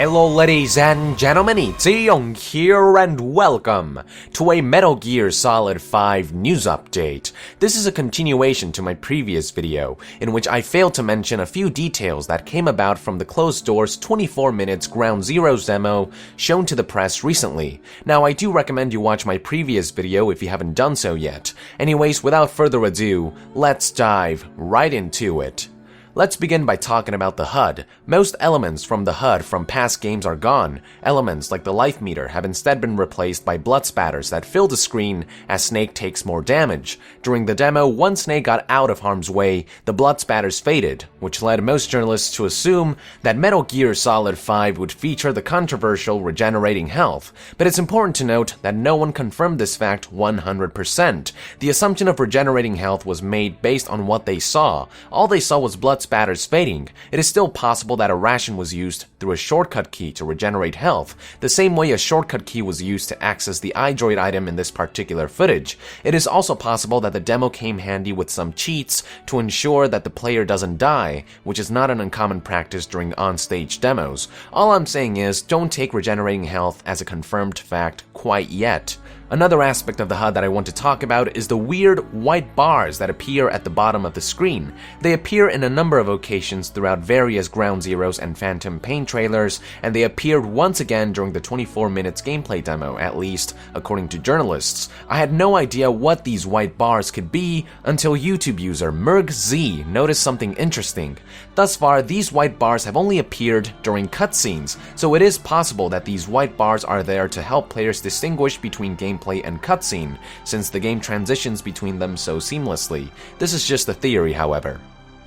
Hello ladies and gentlemen, it's Young here and welcome to a Metal Gear Solid 5 news update. This is a continuation to my previous video, in which I failed to mention a few details that came about from the closed doors 24 minutes Ground Zeroes demo shown to the press recently. Now I do recommend you watch my previous video if you haven't done so yet. Anyways, without further ado, let's dive right into it. Let's begin by talking about the HUD. Most elements from the HUD from past games are gone. Elements like the life meter have instead been replaced by blood spatters that fill the screen as Snake takes more damage. During the demo, once Snake got out of harm's way, the blood spatters faded, which led most journalists to assume that Metal Gear Solid 5 would feature the controversial regenerating health. But it's important to note that no one confirmed this fact 100%. The assumption of regenerating health was made based on what they saw. All they saw was blood spatters fading. It is still possible that a ration was used through a shortcut key to regenerate health, the same way a shortcut key was used to access the iDroid item in this particular footage. It is also possible that the demo came handy with some cheats to ensure that the player doesn't die, which is not an uncommon practice during on-stage demos. All I'm saying is, don't take regenerating health as a confirmed fact quite yet. Another aspect of the HUD that I want to talk about is the weird white bars that appear at the bottom of the screen. They appear in a number of occasions throughout various Ground Zeroes and Phantom Pain trailers, and they appeared once again during the 24 minutes gameplay demo, at least according to journalists. I had no idea what these white bars could be until YouTube user MergZ noticed something interesting. Thus far, these white bars have only appeared during cutscenes, so it is possible that these white bars are there to help players distinguish between gameplay and cutscene, since the game transitions between them so seamlessly. This is just a theory, however.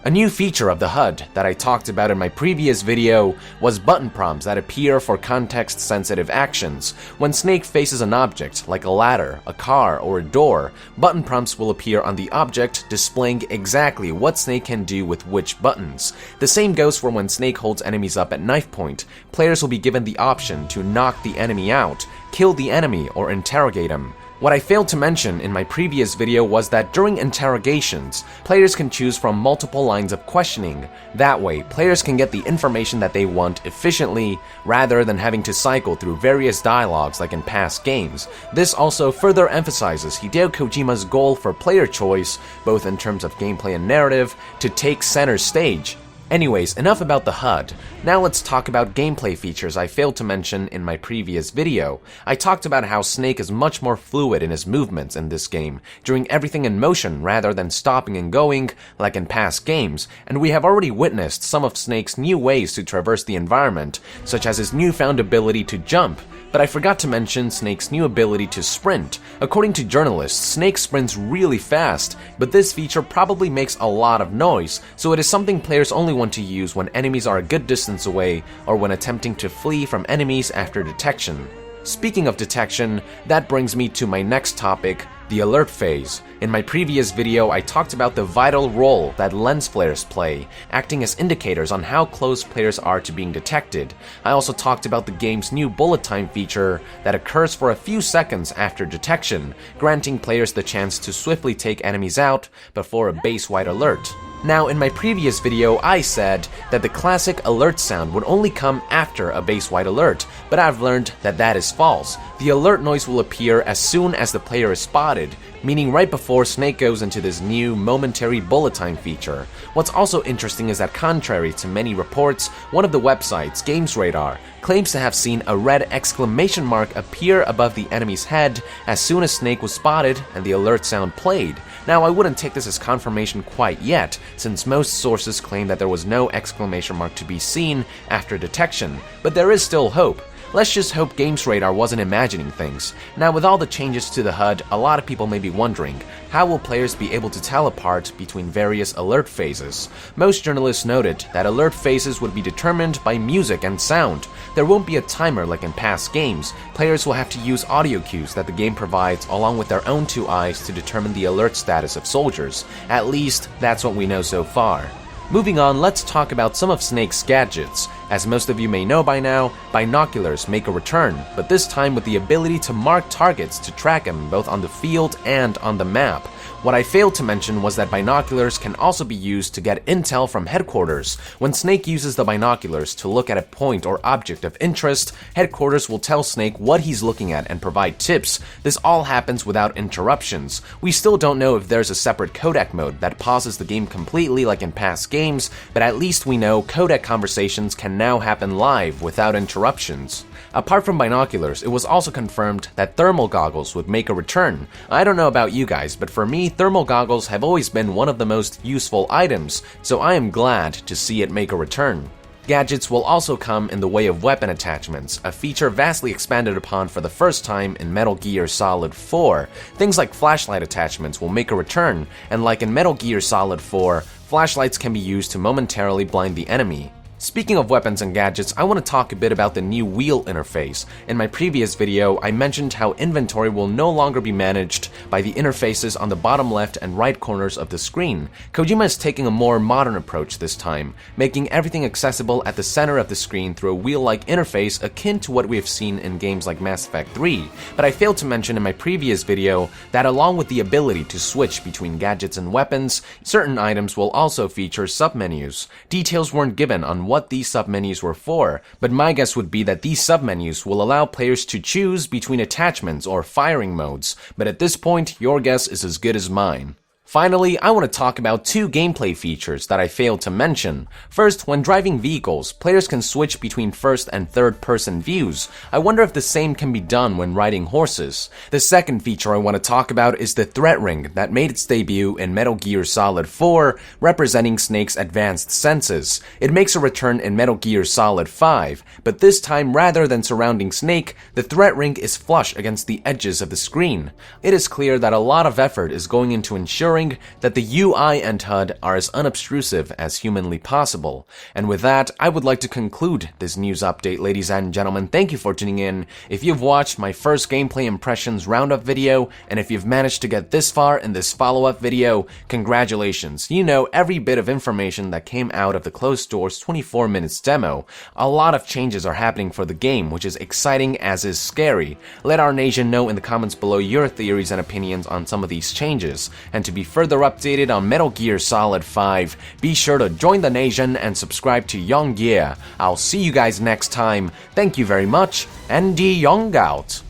A new feature of the HUD that I talked about in my previous video was button prompts that appear for context-sensitive actions. When Snake faces an object, like a ladder, a car, or a door, button prompts will appear on the object, displaying exactly what Snake can do with which buttons. The same goes for when Snake holds enemies up at knife point. Players will be given the option to knock the enemy out, kill the enemy, or interrogate him. What I failed to mention in my previous video was that during interrogations, players can choose from multiple lines of questioning. That way, players can get the information that they want efficiently, rather than having to cycle through various dialogues like in past games. This also further emphasizes Hideo Kojima's goal for player choice, both in terms of gameplay and narrative, to take center stage. Anyways, enough about the HUD. Now let's talk about gameplay features I failed to mention in my previous video. I talked about how Snake is much more fluid in his movements in this game, doing everything in motion rather than stopping and going like in past games, and we have already witnessed some of Snake's new ways to traverse the environment, such as his newfound ability to jump. But I forgot to mention Snake's new ability to sprint. According to journalists, Snake sprints really fast, but this feature probably makes a lot of noise, so it is something players only want to use when enemies are a good distance away or when attempting to flee from enemies after detection. Speaking of detection, that brings me to my next topic, the alert phase. In my previous video, I talked about the vital role that lens flares play, acting as indicators on how close players are to being detected. I also talked about the game's new bullet time feature that occurs for a few seconds after detection, granting players the chance to swiftly take enemies out before a base-wide alert. Now, in my previous video, I said that the classic alert sound would only come after a base-wide alert, but I've learned that that is false. The alert noise will appear as soon as the player is spotted, meaning right before Snake goes into this new momentary bullet time feature. What's also interesting is that contrary to many reports, one of the websites, GamesRadar, claims to have seen a red exclamation mark appear above the enemy's head as soon as Snake was spotted and the alert sound played. Now, I wouldn't take this as confirmation quite yet, since most sources claim that there was no exclamation mark to be seen after detection, but there is still hope. Let's just hope GamesRadar wasn't imagining things. Now, with all the changes to the HUD, a lot of people may be wondering, how will players be able to tell apart between various alert phases? Most journalists noted that alert phases would be determined by music and sound. There won't be a timer like in past games. Players will have to use audio cues that the game provides along with their own two eyes to determine the alert status of soldiers. At least, that's what we know so far. Moving on, let's talk about some of Snake's gadgets. As most of you may know by now, binoculars make a return, but this time with the ability to mark targets to track them both on the field and on the map. What I failed to mention was that binoculars can also be used to get intel from headquarters. When Snake uses the binoculars to look at a point or object of interest, headquarters will tell Snake what he's looking at and provide tips. This all happens without interruptions. We still don't know if there's a separate codec mode that pauses the game completely like in past games, but at least we know codec conversations can now happen live without interruptions. Apart from binoculars, it was also confirmed that thermal goggles would make a return. I don't know about you guys, but for me, thermal goggles have always been one of the most useful items, so I am glad to see it make a return. Gadgets will also come in the way of weapon attachments, a feature vastly expanded upon for the first time in Metal Gear Solid 4. Things like flashlight attachments will make a return, and like in Metal Gear Solid 4, flashlights can be used to momentarily blind the enemy. Speaking of weapons and gadgets, I want to talk a bit about the new wheel interface. In my previous video, I mentioned how inventory will no longer be managed by the interfaces on the bottom left and right corners of the screen. Kojima is taking a more modern approach this time, making everything accessible at the center of the screen through a wheel-like interface akin to what we have seen in games like Mass Effect 3. But I failed to mention in my previous video that along with the ability to switch between gadgets and weapons, certain items will also feature submenus. Details weren't given on what these submenus were for, but my guess would be that these submenus will allow players to choose between attachments or firing modes, but at this point, your guess is as good as mine. Finally, I want to talk about two gameplay features that I failed to mention. First, when driving vehicles, players can switch between first and third-person views. I wonder if the same can be done when riding horses. The second feature I want to talk about is the threat ring that made its debut in Metal Gear Solid 4, representing Snake's advanced senses. It makes a return in Metal Gear Solid 5, but this time rather than surrounding Snake, the threat ring is flush against the edges of the screen. It is clear that a lot of effort is going into ensuring that the UI and HUD are as unobtrusive as humanly possible. And with that, I would like to conclude this news update, ladies and gentlemen. Thank you for tuning in. If you've watched my first gameplay impressions roundup video, and if you've managed to get this far in this follow-up video, congratulations. You know every bit of information that came out of the closed doors 24 minutes demo. A lot of changes are happening for the game, which is exciting as is scary. Let our nation know in the comments below your theories and opinions on some of these changes. And to be further updated on Metal Gear Solid 5, be sure to join the nation and subscribe to Young Gear. I'll see you guys next time. Thank you very much, and Young out.